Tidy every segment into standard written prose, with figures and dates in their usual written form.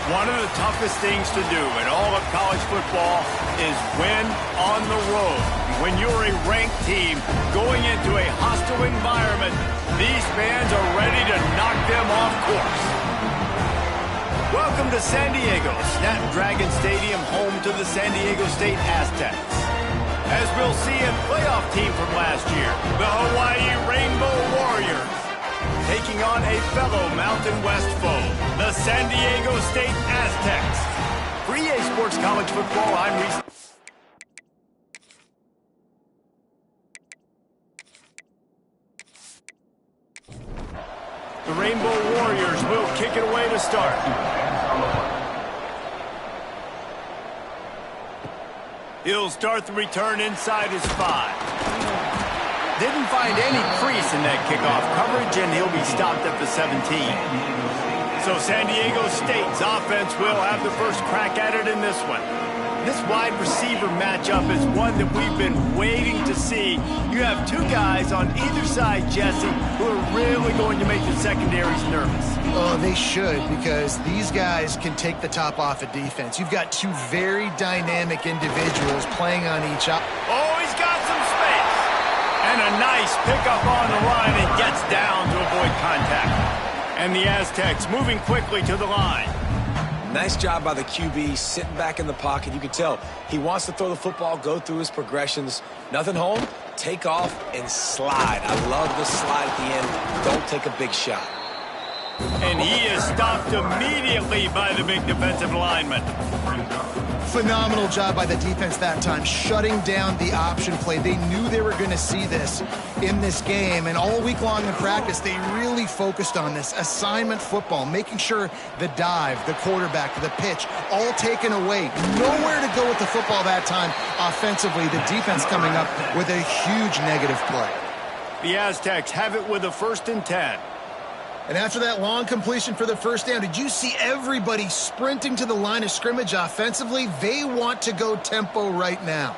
One of the toughest things to do in all of college football is win on the road. When you're a ranked team going into a hostile environment, these fans are ready to knock them off course. Welcome to San Diego, Snapdragon Stadium, home to the San Diego State Aztecs. As we'll see, a playoff team from last year, the Hawaii Rainbow Warriors, taking on a fellow Mountain West foe, the San Diego State Aztecs. For EA Sports College Football, I'm Reese. The Rainbow Warriors will kick it away to start. He'll start the return inside his 5. Didn't find any crease in that kickoff coverage, and he'll be stopped at the 17. So San Diego State's offense will have the first crack at it in this one. This wide receiver matchup is one that we've been waiting to see. You have two guys on either side, Jesse, who are really going to make the secondaries nervous. Oh, they should, because these guys can take the top off a defense. You've got two very dynamic individuals playing on each other. Oh, he's got some space. And a nice pickup on the line and gets down to avoid contact. And the Aztecs moving quickly to the line. Nice job by the QB, sitting back in the pocket. You can tell he wants to throw the football, go through his progressions. Nothing home, take off, and slide. I love the slide at the end. Don't take a big shot. And he is stopped immediately by the big defensive lineman. Phenomenal job by the defense that time, shutting down the option play. They knew they were going to see this in this game, and all week long in practice, they really focused on this assignment football, making sure the dive, the quarterback, the pitch, all taken away. Nowhere to go with the football that time offensively. The defense coming up with a huge negative play. The Aztecs have it with a 1st and 10. And after that long completion for the first down, did you see everybody sprinting to the line of scrimmage offensively? They want to go tempo right now.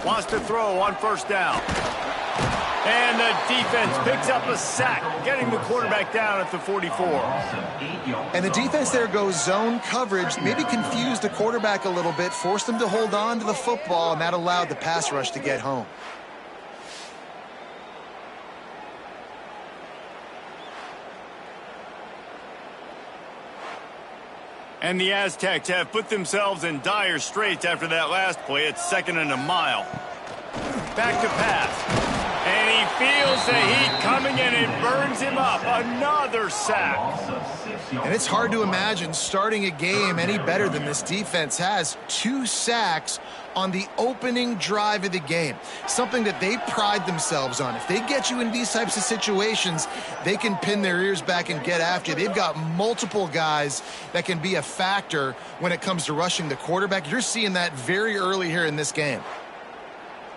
Wants to throw on 1st down. And the defense picks up a sack, getting the quarterback down at the 44. And the defense there goes zone coverage, maybe confused the quarterback a little bit, forced him to hold on to the football, and that allowed the pass rush to get home. And the Aztecs have put themselves in dire straits after that last play. It's 2nd and a mile. Back to pass. And he feels the heat coming in and burns him up. Another sack. And it's hard to imagine starting a game any better than this defense has. 2 sacks on the opening drive of the game. Something that they pride themselves on. If they get you in these types of situations, they can pin their ears back and get after you. They've got multiple guys that can be a factor when it comes to rushing the quarterback. You're seeing that very early here in this game.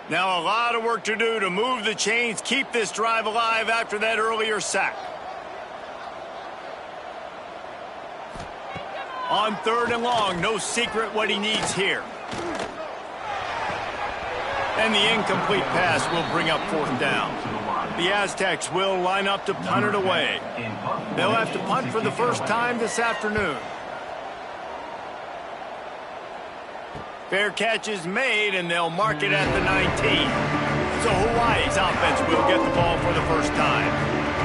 Now a lot of work to do to move the chains, keep this drive alive after that earlier sack. On 3rd and long, no secret what he needs here. And the incomplete pass will bring up 4th down. The Aztecs will line up to punt it away. They'll have to punt for the first time this afternoon. Fair catch is made, and they'll mark it at the 19. So Hawaii's offense will get the ball for the first time.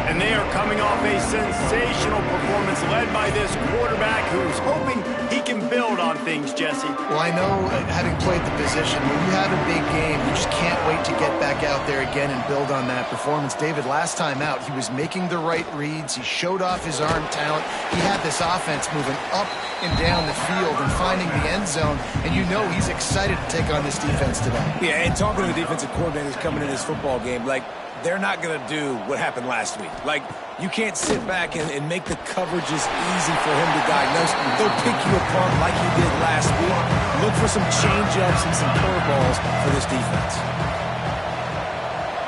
And they are coming off a sensational performance led by this quarterback who's hoping he can build on things, Jesse. Well, I know, having played the position, when you have a big game, you just can't wait to get back out there again and build on that performance. David, last time out, he was making the right reads. He showed off his arm talent. He had this offense moving up and down the field and finding the end zone. And you know he's excited to take on this defense today. Yeah, and talking to the defensive coordinators coming in this football game, like, they're not going to do what happened last week. Like, you can't sit back and make the coverages easy for him to diagnose. They'll pick you apart like he did last week. Look for some change-ups and some curveballs for this defense.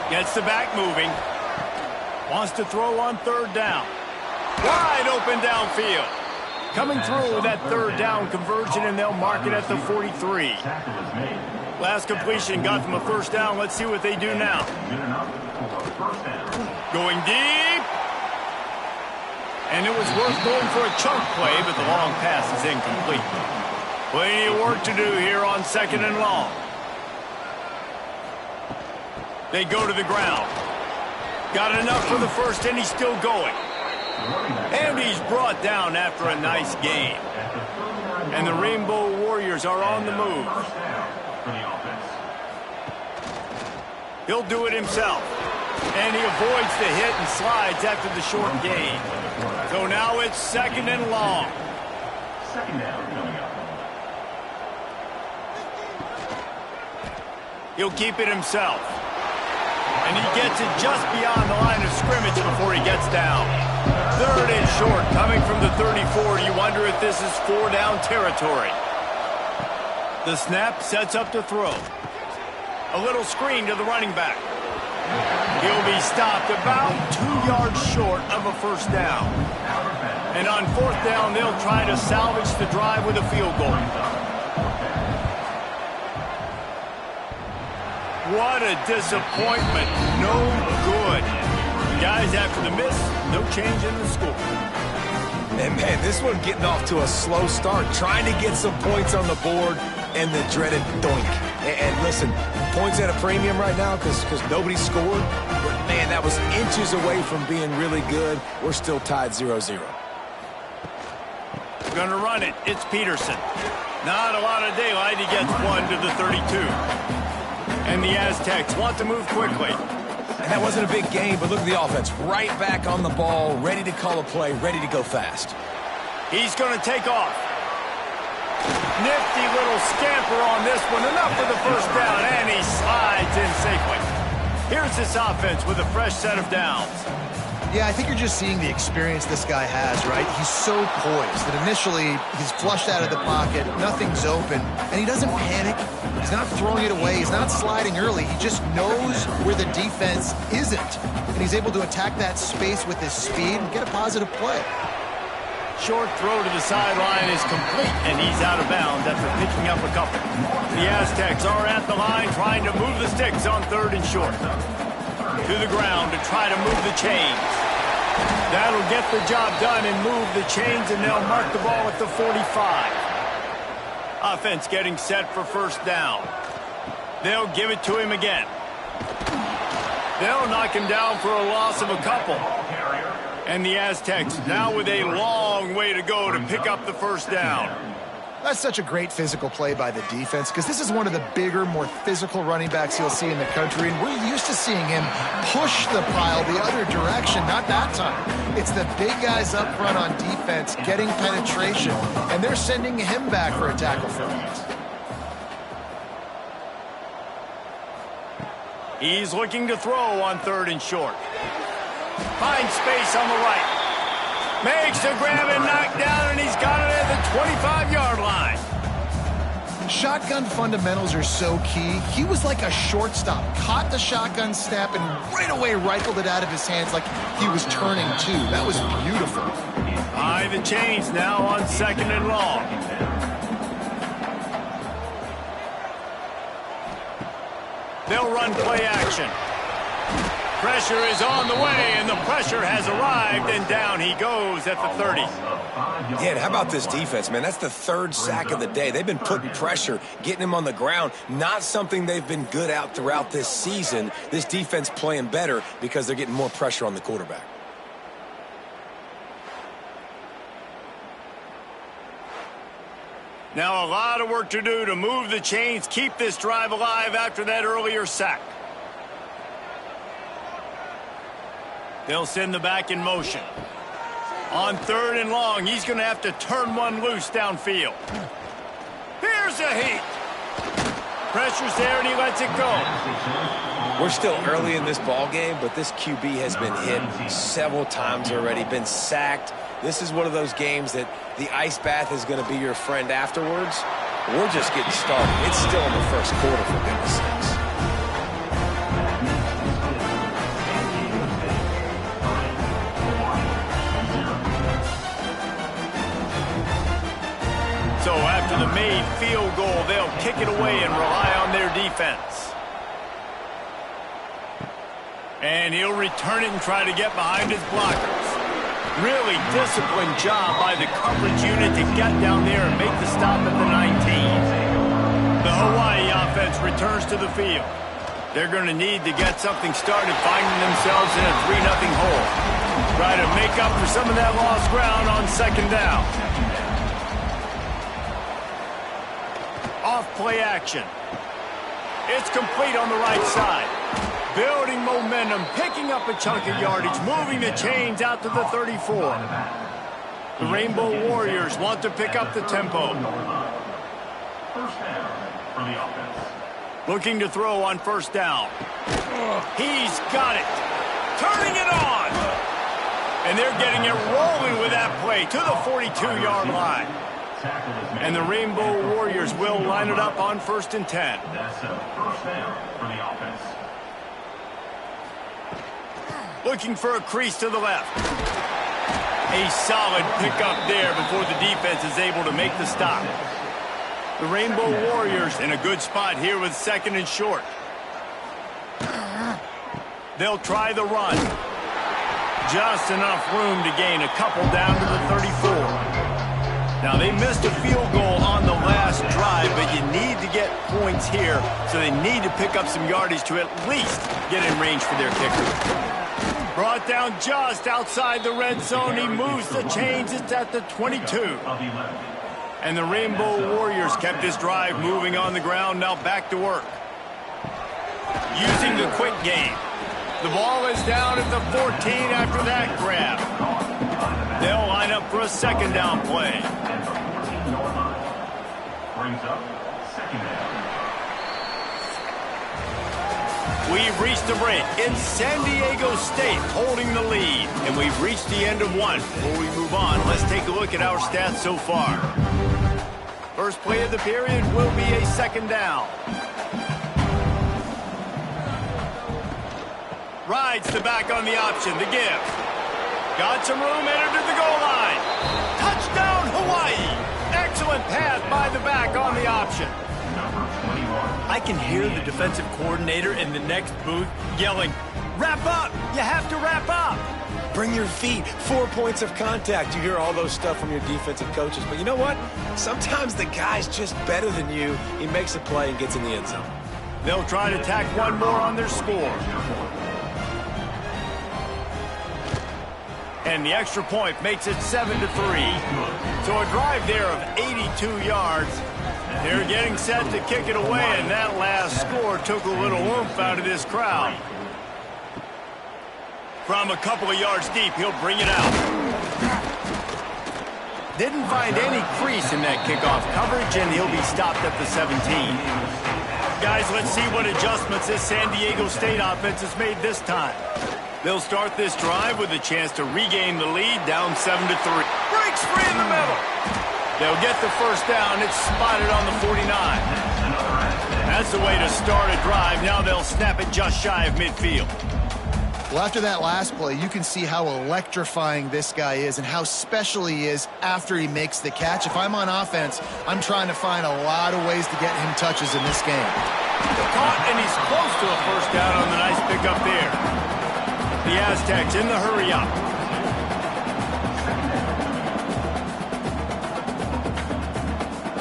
Gets the back moving. Wants to throw on 3rd down. Wide open downfield. Coming through with that 3rd down conversion, and they'll mark it at the 43. Last completion got them a 1st down. Let's see what they do now. Going deep. And it was worth going for a chunk play, but the long pass is incomplete. Plenty of work to do here on 2nd and long. They go to the ground. Got enough for the first, and he's still going. And he's brought down after a nice game. And the Rainbow Warriors are on the move. He'll do it himself. And he avoids the hit and slides after the short gain. So now it's 2nd and long. He'll keep it himself. And he gets it just beyond the line of scrimmage before he gets down. 3rd and short, coming from the 34. You wonder if this is 4-down territory. The snap sets up to throw. A little screen to the running back. He'll be stopped about 2 yards short of a first down. And on 4th down, they'll try to salvage the drive with a field goal. What a disappointment. No good. Guys, after the miss, no change in the score. And, man, this one getting off to a slow start, trying to get some points on the board, and the dreaded doink. And listen, points at a premium right now because nobody scored. But, man, that was inches away from being really good. We're still tied 0-0. Going to run it. It's Peterson. Not a lot of daylight. He gets one to the 32. And the Aztecs want to move quickly. And that wasn't a big game, but look at the offense. Right back on the ball, ready to call a play, ready to go fast. He's going to take off. Nifty little scamper on this one. Enough for the first down, and he slides in safely. Here's this offense with a fresh set of downs. Yeah, I think you're just seeing the experience this guy has, right? He's so poised that initially he's flushed out of the pocket, nothing's open, and he doesn't panic. He's not throwing it away. He's not sliding early. He just knows where the defense isn't, and he's able to attack that space with his speed and get a positive play. Short throw to the sideline is complete, and he's out of bounds after picking up a couple. The Aztecs are at the line trying to move the sticks on 3rd and short. To the ground to try to move the chains. That'll get the job done and move the chains, and they'll mark the ball at the 45. Offense getting set for first down. They'll give it to him again. They'll knock him down for a loss of a couple. And the Aztecs now with a long way to go to pick up the first down. That's such a great physical play by the defense because this is one of the bigger, more physical running backs you'll see in the country, and we're used to seeing him push the pile the other direction. Not that time. It's the big guys up front on defense getting penetration, and they're sending him back for a tackle for loss. He's looking to throw on 3rd and short. Finds space on the right. Makes the grab and knock down, and he's got it at the 25-yard line. Shotgun fundamentals are so key. He was like a shortstop. Caught the shotgun snap and right away rifled it out of his hands like he was turning two. That was beautiful. High the chains now on 2nd and long. They'll run play action. Pressure is on the way, and the pressure has arrived, and down he goes at the 30. Yeah, and how about this defense, man? That's the 3rd sack of the day. They've been putting pressure, getting him on the ground. Not something they've been good at throughout this season. This defense playing better because they're getting more pressure on the quarterback. Now a lot of work to do to move the chains, keep this drive alive after that earlier sack. They'll send the back in motion. On 3rd and long, he's going to have to turn one loose downfield. Here's a heat. Pressure's there, and he lets it go. We're still early in this ball game, but this QB has been hit several times already, been sacked. This is one of those games that the ice bath is going to be your friend afterwards. We're just getting started. It's still in the first quarter, for goodness sakes. So after the made field goal, they'll kick it away and rely on their defense. And he'll return it and try to get behind his blockers. Really disciplined job by the coverage unit to get down there and make the stop at the 19. The Hawaii offense returns to the field. They're going to need to get something started, finding themselves in a 3-0 hole. Try to make up for some of that lost ground on second down. Off play action. It's complete on the right side. Building momentum, picking up a chunk of yardage, moving the chains out to the 34. The Rainbow Warriors want to pick up the tempo. Looking to throw on first down. He's got it. Turning it on. And they're getting it rolling with that play to the 42-yard line. And the Rainbow Warriors will line it up on 1st and 10. That's a first down for the offense. Looking for a crease to the left. A solid pickup there before the defense is able to make the stop. The Rainbow Warriors in a good spot here with 2nd and short. They'll try the run. Just enough room to gain a couple down to the 34. Now, they missed a field goal on the last drive, but you need to get points here, so they need to pick up some yardage to at least get in range for their kicker. Brought down just outside the red zone. He moves the chains. It's at the 22. And the Rainbow Warriors kept this drive moving on the ground. Now back to work. Using the quick game. The ball is down at the 14 after that grab. They'll line up for a 2nd down play. Brings up 2nd down. We've reached the break. It's San Diego State holding the lead. And we've reached the end of one. Before we move on, let's take a look at our stats so far. First play of the period will be a 2nd down. Rides the back on the option, the give. Got some room, entered to the goal line. Touchdown, Hawaii. Excellent pass by the back on the option. I can hear the defensive coordinator in the next booth yelling, "Wrap up! You have to wrap up!" Bring your feet. 4 points of contact. You hear all those stuff from your defensive coaches. But you know what? Sometimes the guy's just better than you. He makes a play and gets in the end zone. They'll try to tack one more on their score. And the extra point makes it 7-3. So a drive there of 82 yards. They're getting set to kick it away, and that last score took a little oomph out of this crowd. From a couple of yards deep, he'll bring it out. Didn't find any crease in that kickoff coverage, and he'll be stopped at the 17. Guys, let's see what adjustments this San Diego State offense has made this time. They'll start this drive with a chance to regain the lead, down 7-3. Breaks free in the middle. They'll get the first down. It's spotted on the 49. That's the way to start a drive. Now they'll snap it just shy of midfield. Well, after that last play, you can see how electrifying this guy is and how special he is after he makes the catch. If I'm on offense, I'm trying to find a lot of ways to get him touches in this game. Caught, and he's close to a first down on the nice pickup there. The Aztecs in the hurry up.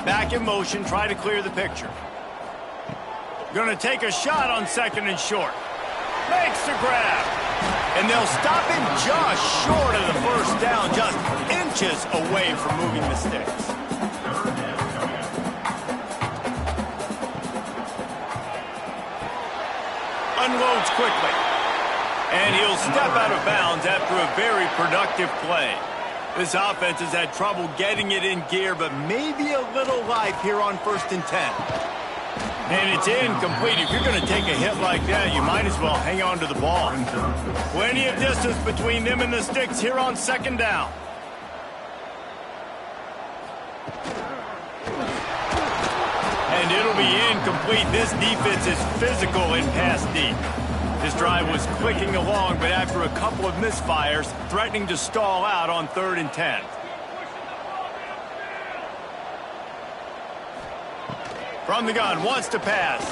Back in motion, try to clear the picture. Going to take a shot on 2nd and short. Makes the grab. And they'll stop him just short of the first down, just inches away from moving the sticks. Unloads quickly. And he'll step out of bounds after a very productive play. This offense has had trouble getting it in gear, but maybe a little life here on 1st and 10. And it's incomplete. If you're going to take a hit like that, you might as well hang on to the ball. Plenty of distance between them and the sticks here on 2nd down. And it'll be incomplete. This defense is physical in pass deep. This drive was clicking along, but after a couple of misfires, threatening to stall out on 3rd and 10. From the gun, wants to pass.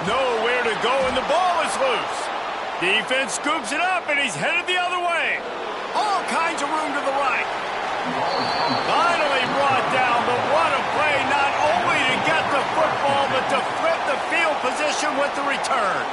Nowhere to go, and the ball is loose. Defense scoops it up, and he's headed the other way. return.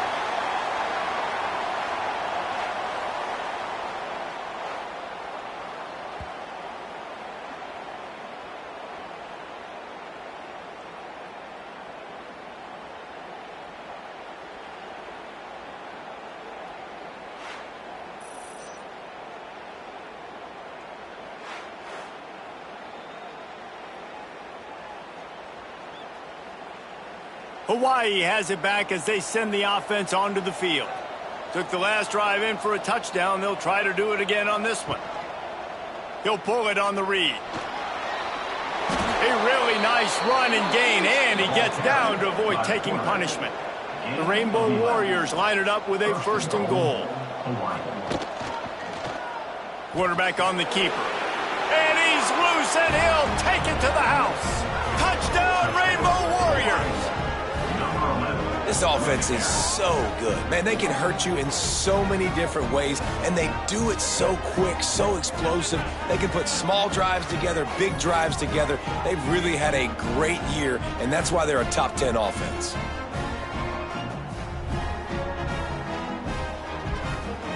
Hawaii has it back as they send the offense onto the field. Took the last drive in for a touchdown. They'll try to do it again on this one. He'll pull it on the read. A really nice run and gain, and he gets down to avoid taking punishment. The Rainbow Warriors line it up with a 1st and goal. Quarterback on the keeper. And he's loose, and he'll take it to the house. Touchdown, Rainbow Warriors! This offense is so good. Man, they can hurt you in so many different ways, and they do it so quick, so explosive. They can put small drives together, big drives together. They've really had a great year, and that's why they're a top 10 offense.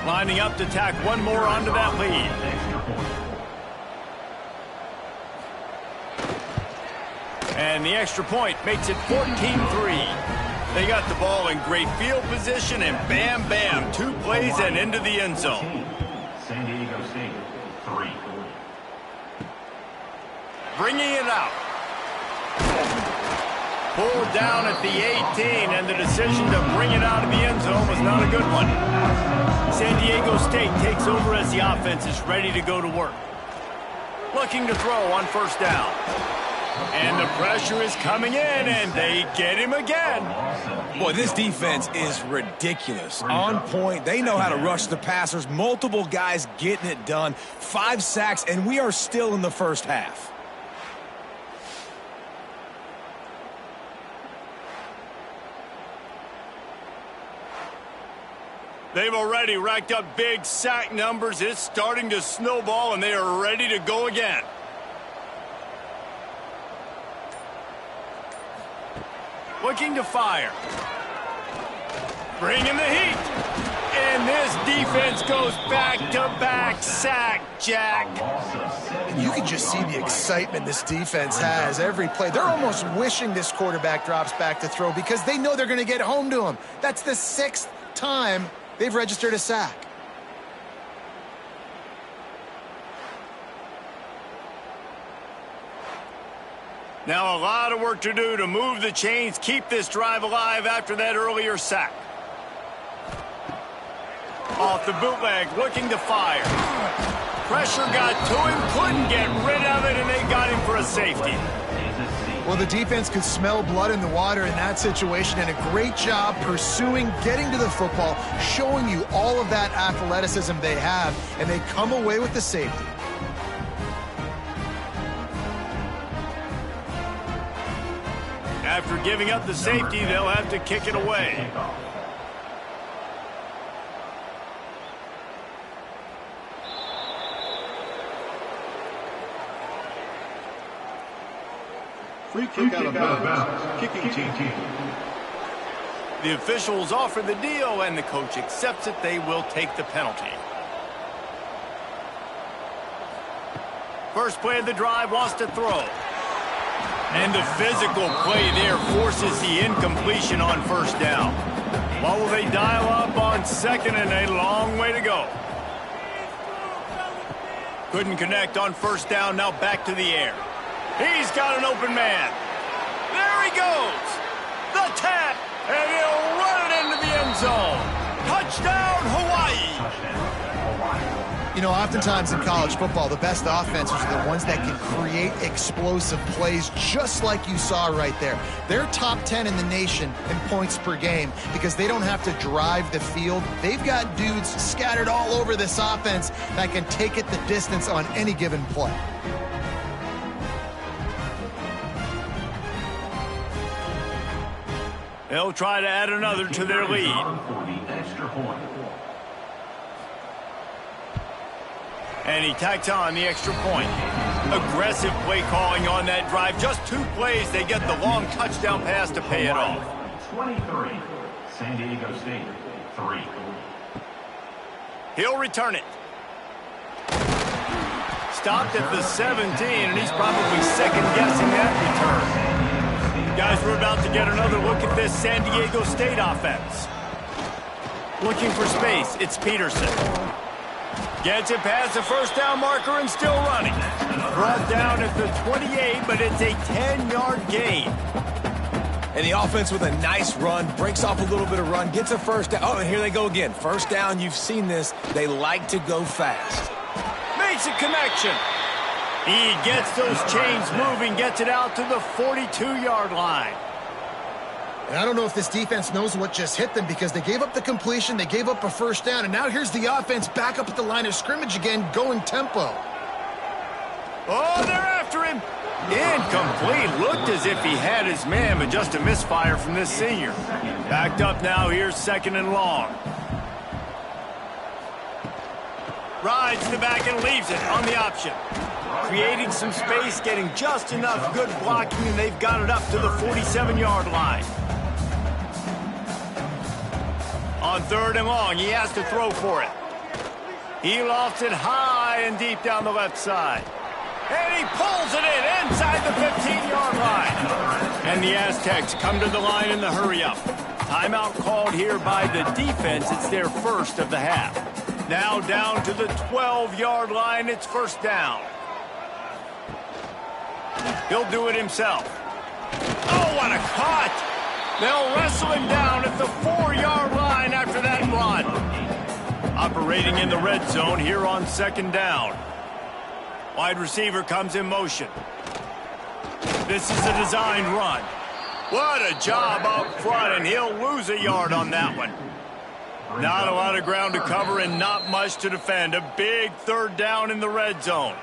Lining up to tack one more onto that lead. And the extra point makes it 14-3. They got the ball in great field position, and bam, bam, 2 plays and into the end zone. San Diego State, 3. Bringing it out. Pulled down at the 18, and the decision to bring it out of the end zone was not a good one. San Diego State takes over as the offense is ready to go to work. Looking to throw on 1st down. And the pressure is coming in, and they get him again. Boy, this defense is ridiculous. On point. They know how to rush the passers. Multiple guys getting it done. 5 sacks, and we are still in the 1st half. They've already racked up big sack numbers. It's starting to snowball, and they are ready to go again. Looking to fire. Bringing the heat. And this defense goes back-to-back sack, Jack. You can just see the excitement this defense has every play. They're almost wishing this quarterback drops back to throw because they know they're going to get home to him. That's the 6th time they've registered a sack. Now a lot of work to do to move the chains, keep this drive alive after that earlier sack. Off the bootleg, looking to fire. Pressure got to him, couldn't get rid of it, and they got him for a safety. Well, the defense could smell blood in the water in that situation, and a great job pursuing, getting to the football, showing you all of that athleticism they have, and they come away with the safety. After giving up the safety, they'll have to kick it away. Free kick out of bounds. Kicking team. The officials offer the deal, and the coach accepts it. They will take the penalty. First play of the drive, wants to throw. And the physical play there forces the incompletion on 1st down. What will they dial up on 2nd, and a long way to go? Couldn't connect on 1st down, now back to the air. He's got an open man. There he goes. The tap, and he'll run it into the end zone. Touchdown, Hawaii. You know, oftentimes in college football, the best offenses are the ones that can create explosive plays just like you saw right there. They're top 10 in the nation in points per game because they don't have to drive the field. They've got dudes scattered all over this offense that can take it the distance on any given play. They'll try to add another to their lead. And he tacks on the extra point. Aggressive play calling on that drive. Just 2 plays, they get the long touchdown pass to pay it off. 23, San Diego State, 3. He'll return it. Stopped at the 17, and he's probably second-guessing that return. Guys, we're about to get another look at this San Diego State offense. Looking for space, it's Peterson. Gets it past the first down marker and still running. Brought down at the 28, but it's a 10-yard gain. And the offense with a nice run, breaks off a little bit of run, gets a first down. Oh, and here they go again. First down, you've seen this. They like to go fast. Makes a connection. He gets those chains moving, gets it out to the 42-yard line. And I don't know if this defense knows what just hit them because they gave up the completion, they gave up a first down, and now here's the offense back up at the line of scrimmage again, going tempo. Oh, they're after him. Incomplete. Looked as if he had his man, but just a misfire from this senior. Backed up now. Here's second and long. Rides the back and leaves it on the option. Creating some space, getting just enough good blocking, and they've got it up to the 47-yard line. On third and long, he has to throw for it. He lofts it high and deep down the left side. And he pulls it in inside the 15-yard line. And the Aztecs come to the line in the hurry-up. Timeout called here by the defense. It's their first of the half. Now down to the 12-yard line. It's first down. He'll do it himself. Oh, what a cut! They'll wrestle him down at the 4-yard line after that run. Operating in the red zone here on second down. Wide receiver comes in motion. This is a designed run. What a job up front, and he'll lose a yard on that one. Not a lot of ground to cover and not much to defend. A big third down in the red zone.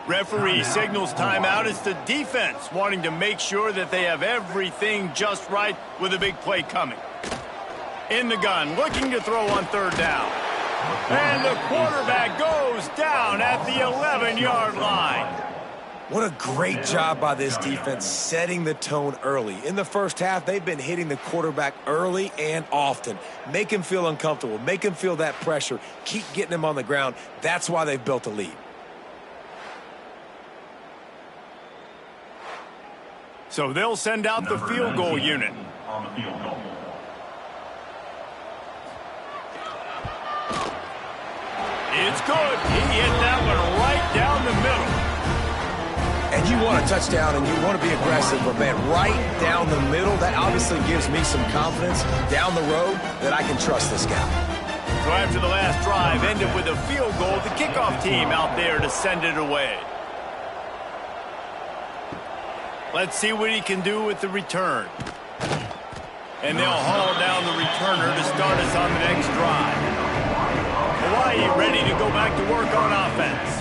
Referee signals timeout. It's the defense wanting to make sure that they have everything just right with a big play coming. In the gun, looking to throw on third down. And the quarterback goes down at the 11-yard line. What a great job by this defense setting the tone early. In the first half, they've been hitting the quarterback early and often. Make him feel uncomfortable. Make him feel that pressure. Keep getting him on the ground. That's why they've built a lead. So they'll send out the field goal unit. On the field goal. It's good. He hit that one right down the middle. And you want a touchdown and you want to be aggressive, but man, right down the middle, that obviously gives me some confidence down the road that I can trust this guy. So after the last drive ended with a field goal, the kickoff team out there to send it away. Let's see what he can do with the return. And they'll haul down the returner to start us on the next drive. Hawaii ready to go back to work on offense.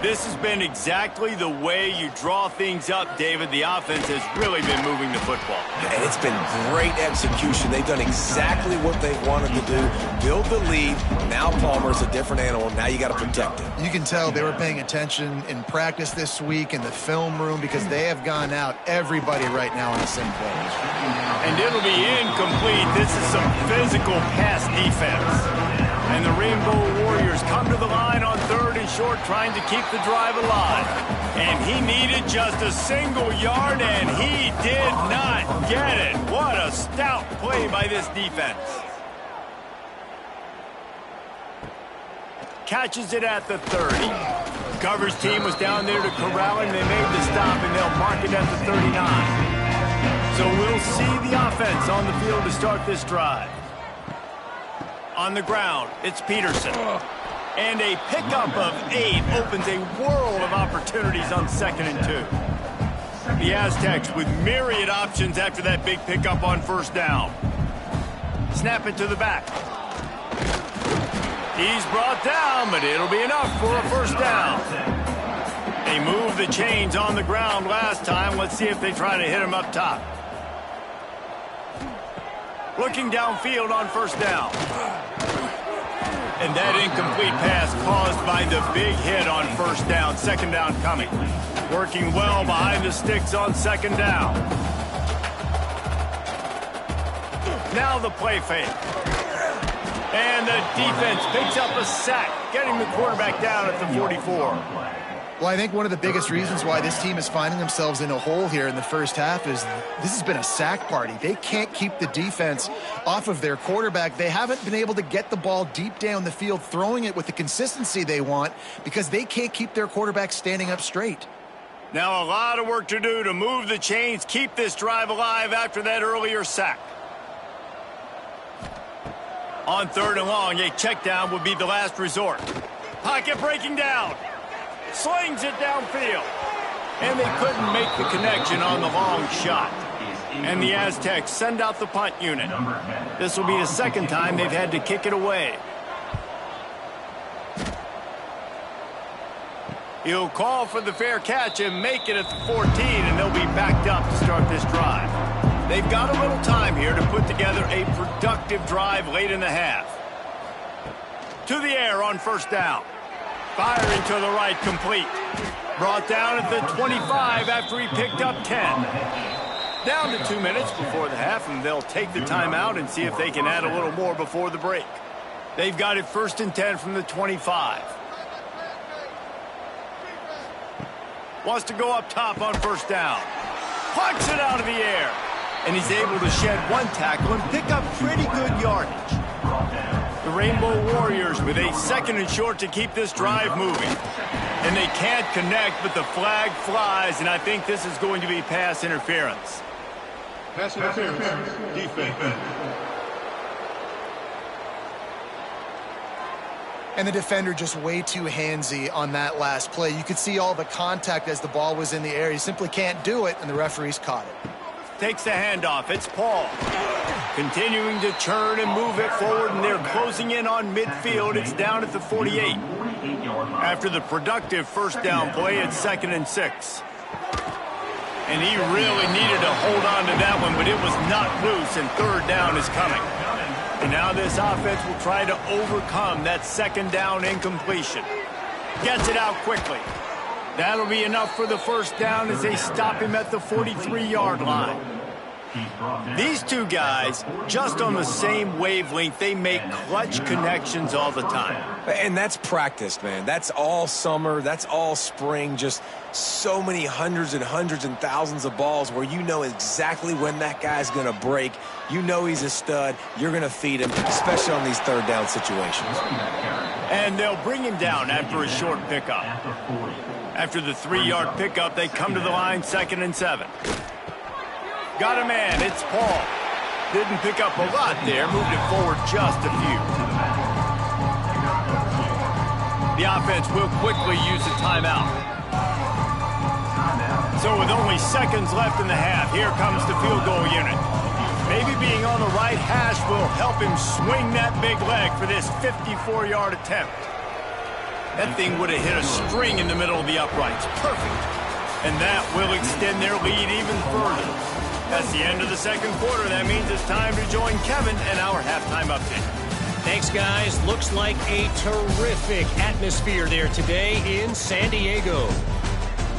This has been exactly the way you draw things up, David. The offense has really been moving the football. And it's been great execution. They've done exactly what they wanted to do. Build the lead. Now Palmer's a different animal. Now you got to protect him. You can tell they were paying attention in practice this week in the film room because they have gone out everybody right now on the same page. And it'll be incomplete. This is some physical pass defense. And the Rainbow Warriors come to the line on third and short, trying to keep the drive alive. And he needed just a single yard, and he did not get it. What a stout play by this defense. Catches it at the 30. Coverage team was down there to corral him. They made the stop, and they'll mark it at the 39. So we'll see the offense on the field to start this drive. On the ground, it's Peterson. And a pickup of 8 opens a world of opportunities on 2nd and 2. The Aztecs with myriad options after that big pickup on first down. Snap it to the back. He's brought down, but it'll be enough for a first down. They moved the chains on the ground last time. Let's see if they try to hit him up top. Looking downfield on first down. And that incomplete pass caused by the big hit on first down. Second down coming. Working well behind the sticks on second down. Now the play fake. And the defense picks up a sack, getting the quarterback down at the 44. Well, I think one of the biggest reasons why this team is finding themselves in a hole here in the first half is this has been a sack party. They can't keep the defense off of their quarterback. They haven't been able to get the ball deep down the field, throwing it with the consistency they want because they can't keep their quarterback standing up straight. Now a lot of work to do to move the chains, keep this drive alive after that earlier sack. On 3rd and long, a check down would be the last resort. Pocket breaking down. Slings it downfield. And they couldn't make the connection on the long shot. And the Aztecs send out the punt unit. This will be the second time they've had to kick it away. He'll call for the fair catch and make it at the 14, and they'll be backed up to start this drive. They've got a little time here to put together a productive drive late in the half. To the air on 1st down. Firing to the right, complete. Brought down at the 25 after he picked up 10. Down to 2 minutes before the half, and they'll take the timeout and see if they can add a little more before the break. They've got it 1st and 10 from the 25. Wants to go up top on 1st down. Plucks it out of the air. And he's able to shed one tackle and pick up pretty good yardage. The Rainbow Warriors with a 2nd and short to keep this drive moving. And they can't connect, but the flag flies, and I think this is going to be pass interference. Pass interference. Defense. And the defender just way too handsy on that last play. You could see all the contact as the ball was in the air. He simply can't do it, and the referee's caught it. Takes the handoff. It's Paul. Continuing to turn and move it forward, and they're closing in on midfield. It's down at the 48. After the productive 1st down play, it's 2nd and 6. And he really needed to hold on to that one, but it was not loose, and 3rd down is coming. And now this offense will try to overcome that 2nd down incompletion. Gets it out quickly. That'll be enough for the 1st down as they stop him at the 43-yard line. These two guys, just on the same wavelength, they make clutch connections all the time. And that's practice, man. That's all summer. That's all spring. Just so many hundreds and thousands of balls where you know exactly when that guy's going to break. You know he's a stud. You're going to feed him, especially on these 3rd down situations. And they'll bring him down after a short pickup. After the 3-yard pickup, they come to the line, 2nd and 7. Got a man, it's Paul. Didn't pick up a lot there, moved it forward just a few. The offense will quickly use a timeout. So with only seconds left in the half, here comes the field goal unit. Maybe being on the right hash will help him swing that big leg for this 54-yard attempt. That thing would have hit a string in the middle of the uprights. Perfect. And that will extend their lead even further. That's the end of the 2nd quarter. That means it's time to join Kevin and our halftime update. Thanks, guys. Looks like a terrific atmosphere there today in San Diego.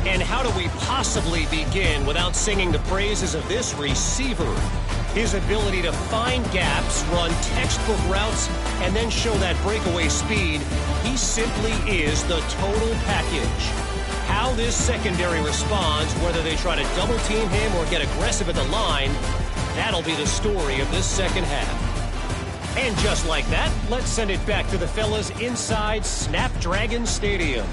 And how do we possibly begin without singing the praises of this receiver? His ability to find gaps, run textbook routes, and then show that breakaway speed. He simply is the total package. How this secondary responds, whether they try to double-team him or get aggressive at the line, that'll be the story of this 2nd half. And just like that, let's send it back to the fellas inside Snapdragon Stadium.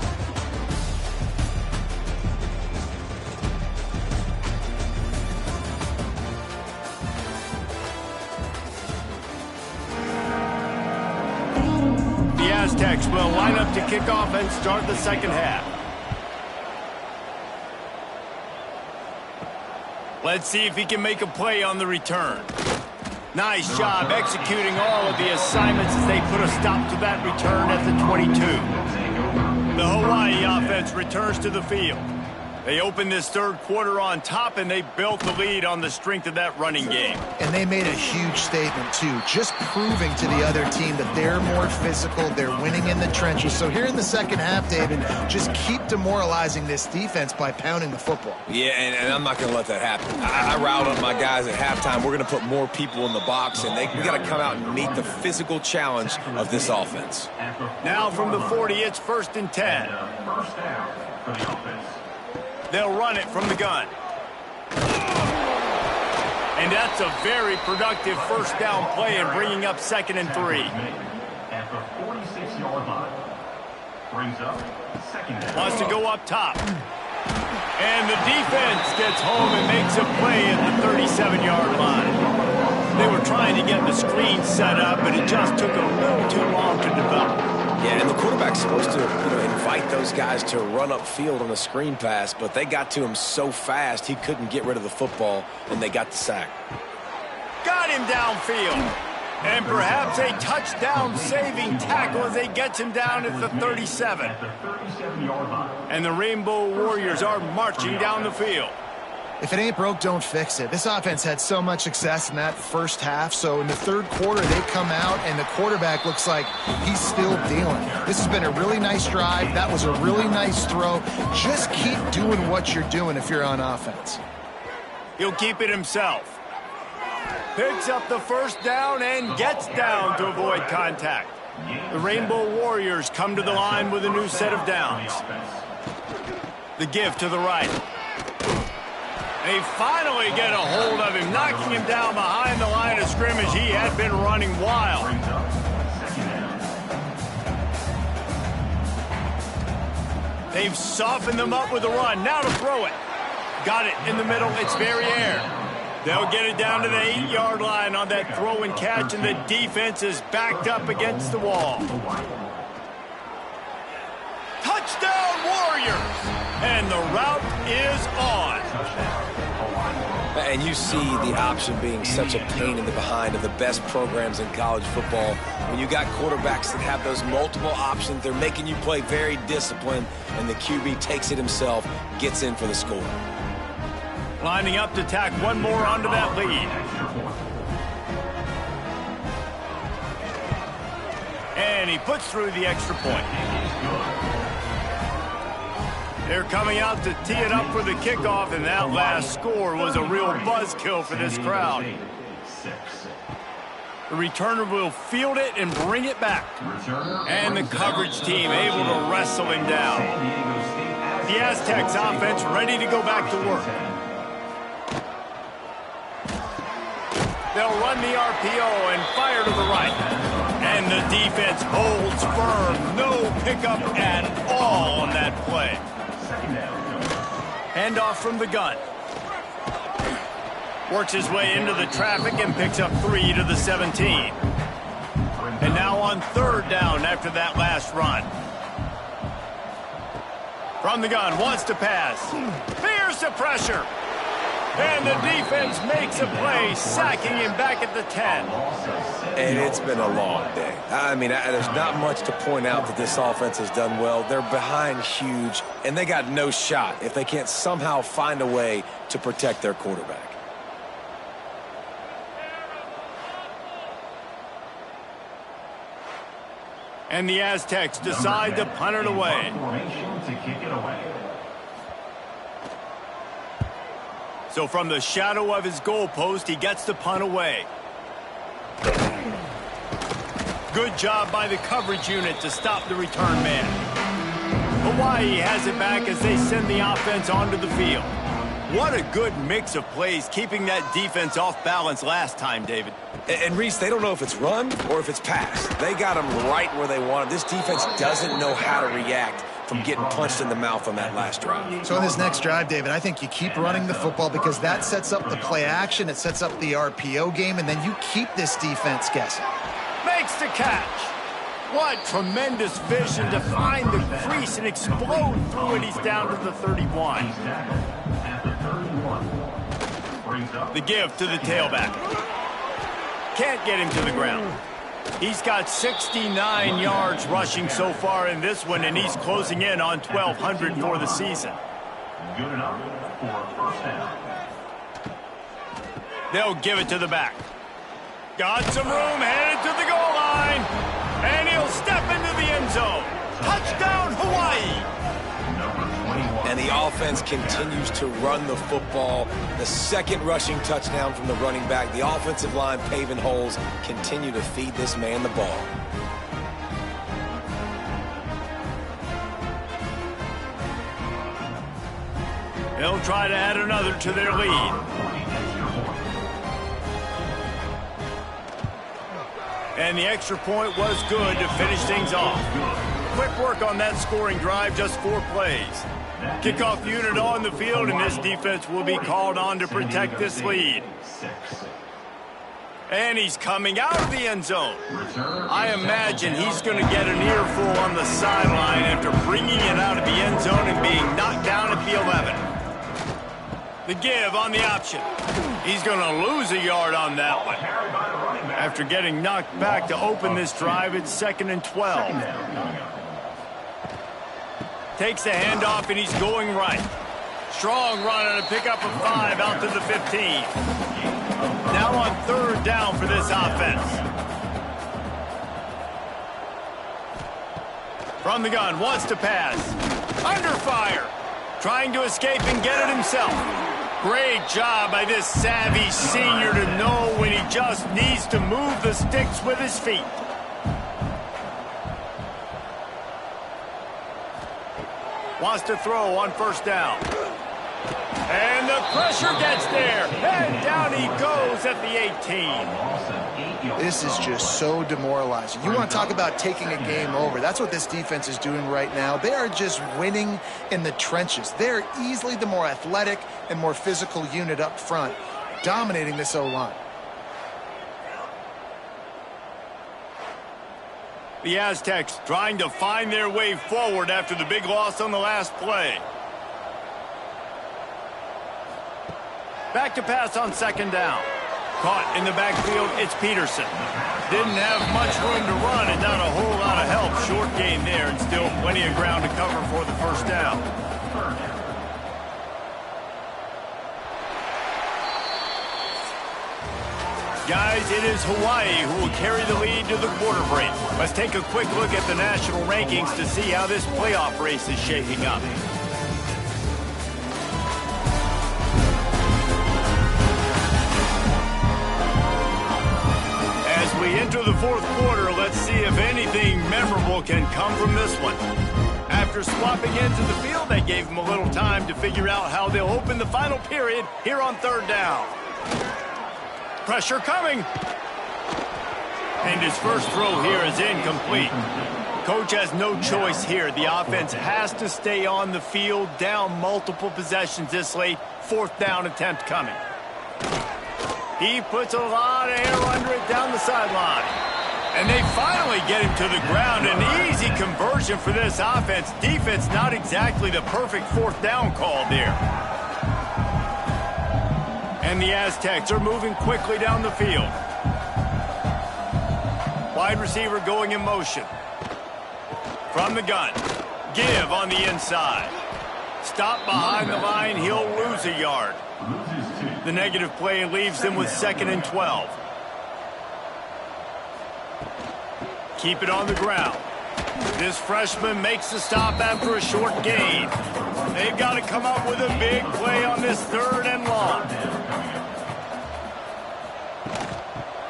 The Aztecs will line up to kick off and start the 2nd half. Let's see if he can make a play on the return. Nice job executing all of the assignments as they put a stop to that return at the 22. The Hawaii offense returns to the field. They opened this third quarter on top, and they built the lead on the strength of that running game. And they made a huge statement, too, just proving to the other team that they're more physical, they're winning in the trenches. So here in the second half, David, just keep demoralizing this defense by pounding the football. Yeah, and I'm not going to let that happen. I riled up my guys at halftime. We're going to put more people in the box, and we got to come out and meet the physical challenge of this offense. Now from the 40, it's 1st and 10. First down for the offense. They'll run it from the gun. And that's a very productive first down play and bringing up 2nd and 3. At the 46-yard line. Brings up 2nd down. Wants to go up top. And the defense gets home and makes a play at the 37-yard line. They were trying to get the screen set up, but it just took a little too long to develop. Yeah, and the quarterback's supposed to invite those guys to run upfield on a screen pass, but they got to him so fast he couldn't get rid of the football, and they got the sack. Got him downfield. And perhaps a touchdown-saving tackle as they gets him down at the 37. At the 37-yard line. And the Rainbow Warriors are marching down the field. If it ain't broke, don't fix it. This offense had so much success in that first half, so in the third quarter, they come out, and the quarterback looks like he's still dealing. This has been a really nice drive. That was a really nice throw. Just keep doing what you're doing if you're on offense. He'll keep it himself. Picks up the first down and gets down to avoid contact. The Rainbow Warriors come to the line with a new set of downs. The give to the right. They finally get a hold of him, knocking him down behind the line of scrimmage. He had been running wild. They've softened them up with a run. Now to throw it. Got it in the middle. It's Verrier. They'll get it down to the 8-yard line on that throw and catch, and the defense is backed up against the wall. Touchdown, Warriors! And the route is on. And you see the option being such a pain in the behind of the best programs in college football. When you got quarterbacks that have those multiple options, they're making you play very disciplined, and the QB takes it himself, gets in for the score. Lining up to tack one more onto that lead. And he puts through the extra point. They're coming out to tee it up for the kickoff, and that last score was a real buzzkill for this crowd. The returner will field it and bring it back. And the coverage team able to wrestle him down. The Aztecs offense ready to go back to work. They'll run the RPO and fire to the right. And the defense holds firm. No pickup at all on that play. Handoff from the gun. Works his way into the traffic and picks up 3 to the 17. And now on 3rd down after that last run. From the gun, wants to pass. Fears the pressure. And the defense makes a play, sacking him back at the 10. And it's been a long day. I mean, there's not much to point out that this offense has done well. They're behind huge, and they got no shot if they can't somehow find a way to protect their quarterback. And the Aztecs decide to punt it away. So from the shadow of his goalpost, he gets the punt away. Good job by the coverage unit to stop the return man. Hawaii has it back as they send the offense onto the field. What a good mix of plays, keeping that defense off balance last time, David. And Reese, they don't know if it's run or if it's pass. They got them right where they want it. This defense doesn't know how to react from getting punched in the mouth on that last drive. So in this next drive, David, I think you keep running the football because that sets up the play action, it sets up the RPO game, and then you keep this defense guessing. Makes the catch. What tremendous vision to find the crease and explode through it. He's down to the 31. The give to the tailback. Can't get him to the ground. He's got 69 yards rushing so far in this one, and he's closing in on 1,200 for the season. good enough for a first down. They'll give it to the back. Got some room, headed to the goal line. And he'll step into the end zone. Touchdown, Hawaii. And the offense continues to run the football. The second rushing touchdown from the running back. The offensive line paving holes. Continue to feed this man the ball. They'll try to add another to their lead. And the extra point was good to finish things off. Quick work on that scoring drive, just 4 plays. Kickoff unit on the field, and this defense will be called on to protect this lead. And he's coming out of the end zone. I imagine he's going to get an earful on the sideline after bringing it out of the end zone and being knocked down at the 11. The give on the option. He's going to lose a yard on that one. After getting knocked back to open this drive, it's 2nd and 12. Takes the handoff, and he's going right. Strong run and a pickup of 5 out to the 15. Now on 3rd down for this offense. From the gun, wants to pass. Under fire. Trying to escape and get it himself. Great job by this savvy senior to know when he just needs to move the sticks with his feet. Wants to throw on 1st down. And the pressure gets there. And down he goes at the 18. This is just so demoralizing. You want to talk about taking a game over. That's what this defense is doing right now. They are just winning in the trenches. They're easily the more athletic and more physical unit up front, dominating this O-line. The Aztecs trying to find their way forward after the big loss on the last play. Back to pass on 2nd down. Caught in the backfield, it's Peterson. Didn't have much room to run and not a whole lot of help. Short gain there and still plenty of ground to cover for the 1st down. Guys, it is Hawaii who will carry the lead to the quarter break. Let's take a quick look at the national rankings to see how this playoff race is shaping up. As we enter the 4th quarter, let's see if anything memorable can come from this one. After swapping ends of the field, they gave them a little time to figure out how they'll open the final period here on 3rd down. Pressure coming. And his first throw here is incomplete. Coach has no choice here. The offense has to stay on the field, down multiple possessions this late. 4th down attempt coming. He puts a lot of air under it down the sideline. And they finally get him to the ground. An easy conversion for this offense. Defense not exactly the perfect 4th down call there. And the Aztecs are moving quickly down the field. Wide receiver going in motion. From the gun. Give on the inside. Stop behind the line. He'll lose a yard. The negative play leaves them with 2nd and 12. Keep it on the ground. This freshman makes the stop after a short gain. They've got to come up with a big play on this 3rd and long.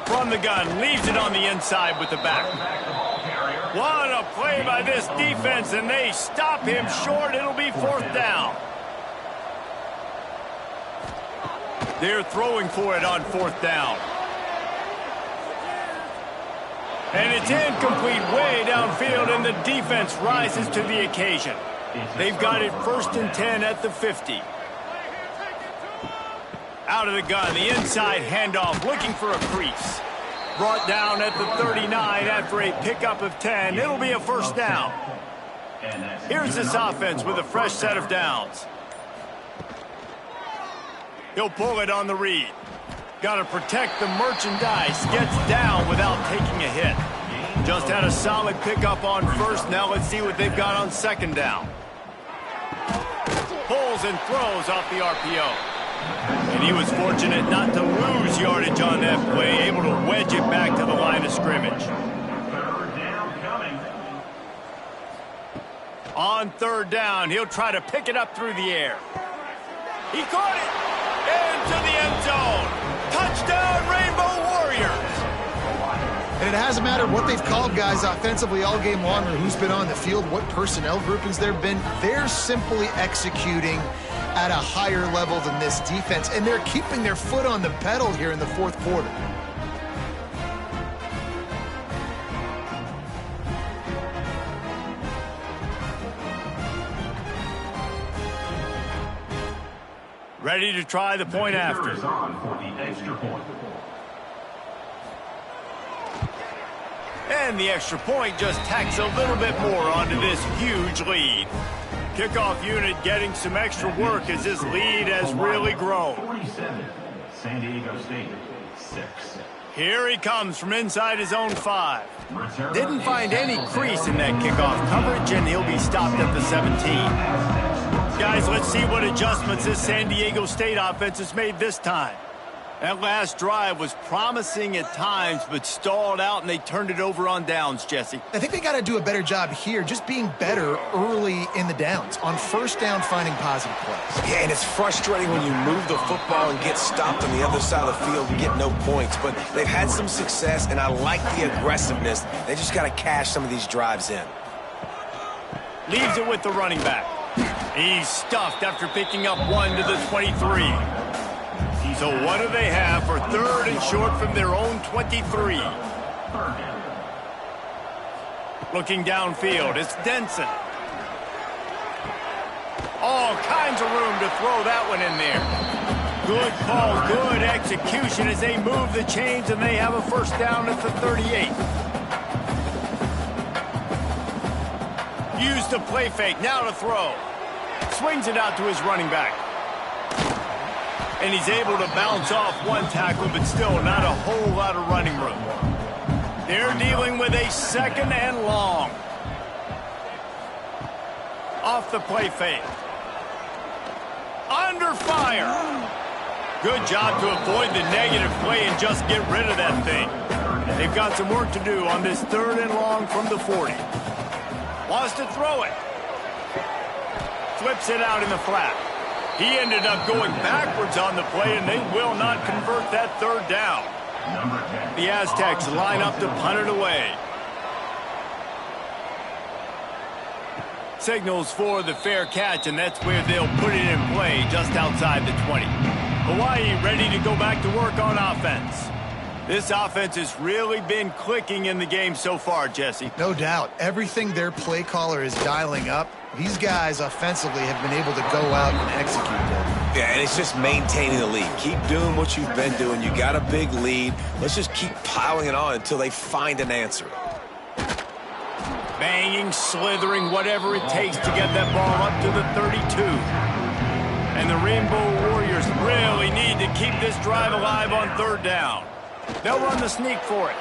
From the gun, leaves it on the inside with the back. What a play by this defense, and they stop him short. It'll be 4th down. They're throwing for it on 4th down. And it's incomplete way downfield, and the defense rises to the occasion. They've got it 1st and 10 at the 50. Out of the gun, the inside handoff, looking for a crease. Brought down at the 39 after a pickup of 10. It'll be a 1st down. Here's this offense with a fresh set of downs. He'll pull it on the read. Got to protect the merchandise. Gets down without taking a hit. Just had a solid pickup on 1st. Now let's see what they've got on 2nd down. pulls and throws off the RPO. And he was fortunate not to lose yardage on that play, able to wedge it back to the line of scrimmage. Third down coming. On third down, he'll try to pick it up through the air. He caught it into the end zone. Touchdown, Rainbow Warriors. And it hasn't mattered what they've called guys offensively all game long or who's been on the field, what personnel groupings there have been. They're simply executing at a higher level than this defense, and they're keeping their foot on the pedal here in the fourth quarter. Ready to try the point after. Is on for the extra point. And the extra point just tacks a little bit more onto this huge lead. Kickoff unit getting some extra work as this lead has really grown. 47, San Diego State, 6. Here he comes from inside his own 5. Didn't find any crease in that kickoff coverage, and he'll be stopped at the 17. Guys, let's see what adjustments this San Diego State offense has made this time. That last drive was promising at times, but stalled out, and they turned it over on downs, Jesse. I think they got to do a better job here, just being better early in the downs. On first down, finding positive plays. Yeah, and it's frustrating when you move the football and get stopped on the other side of the field and get no points. But they've had some success, and I like the aggressiveness. They just got to cash some of these drives in. Leaves it with the running back. He's stuffed after picking up 1 to the 23. So what do they have for third and short from their own 23? Looking downfield, it's Denson. All kinds of room to throw that one in there. Good call, good execution as they move the chains, and they have a first down at the 38. Use the play fake, now to throw. Swings it out to his running back. And he's able to bounce off one tackle, but still not a whole lot of running room. They're dealing with a second and long. Off the play fake. Under fire. Good job to avoid the negative play and just get rid of that thing. They've got some work to do on this third and long from the 40. Wants to throw it. Flips it out in the flat. He ended up going backwards on the play, and they will not convert that third down. The Aztecs line up to punt it away. Signals for the fair catch, and that's where they'll put it in play, just outside the 20. Hawaii ready to go back to work on offense. This offense has really been clicking in the game so far, Jesse. No doubt. Everything their play caller is dialing up, these guys offensively have been able to go out and execute that. Yeah, and it's just maintaining the lead. Keep doing what you've been doing. You got a big lead. Let's just keep piling it on until they find an answer. Banging, slithering, whatever it takes to get that ball up to the 32. And the Rainbow Warriors really need to keep this drive alive on third down. They'll run the sneak for it.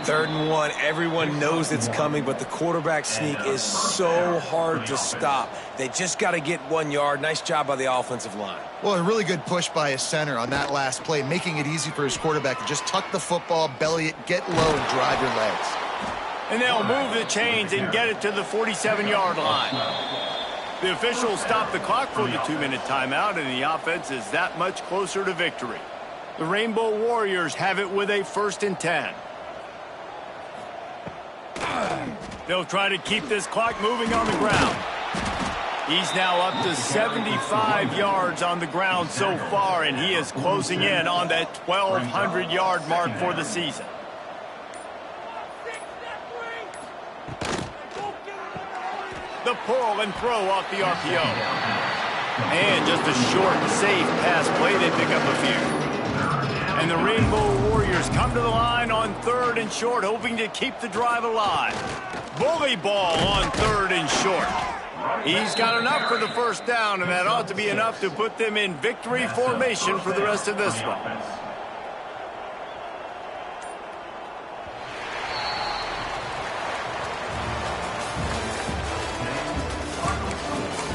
3rd and 1. Everyone knows it's coming, but the quarterback sneak is so hard to stop. They just got to get 1 yard. Nice job by the offensive line. Well, a really good push by his center on that last play, making it easy for his quarterback to just tuck the football, belly it, get low, and drive your legs. And they'll move the chains and get it to the 47-yard line. The officials stop the clock for the 2-minute timeout, and the offense is that much closer to victory. The Rainbow Warriors have it with a 1st and 10. They'll try to keep this clock moving on the ground. He's now up to 75 yards on the ground so far, and he is closing in on that 1,200-yard mark for the season. The pull and throw off the RPO. And just a short, safe pass play. They pick up a few. And the Rainbow Warriors come to the line on 3rd and short, hoping to keep the drive alive. Bully ball on 3rd and short. He's got enough for the first down, and that ought to be enough to put them in victory formation for the rest of this one.